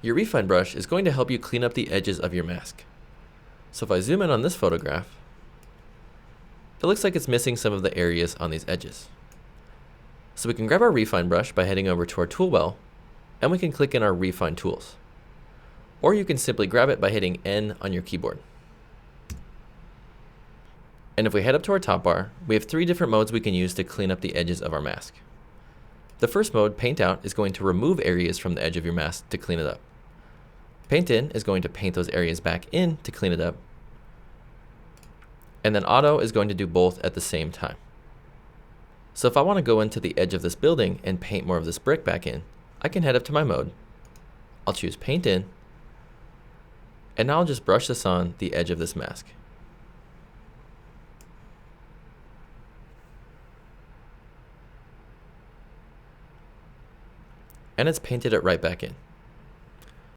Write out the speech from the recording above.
Your refine brush is going to help you clean up the edges of your mask. So if I zoom in on this photograph, it looks like it's missing some of the areas on these edges. So we can grab our refine brush by heading over to our tool well, and we can click in our refine tools. Or you can simply grab it by hitting N on your keyboard. And if we head up to our top bar, we have 3 different modes we can use to clean up the edges of our mask. The first mode, Paint Out, is going to remove areas from the edge of your mask to clean it up. Paint In is going to paint those areas back in to clean it up. And then Auto is going to do both at the same time. So if I want to go into the edge of this building and paint more of this brick back in, I can head up to my mode. I'll choose Paint In, and now I'll just brush this on the edge of this mask. And it's painted it right back in.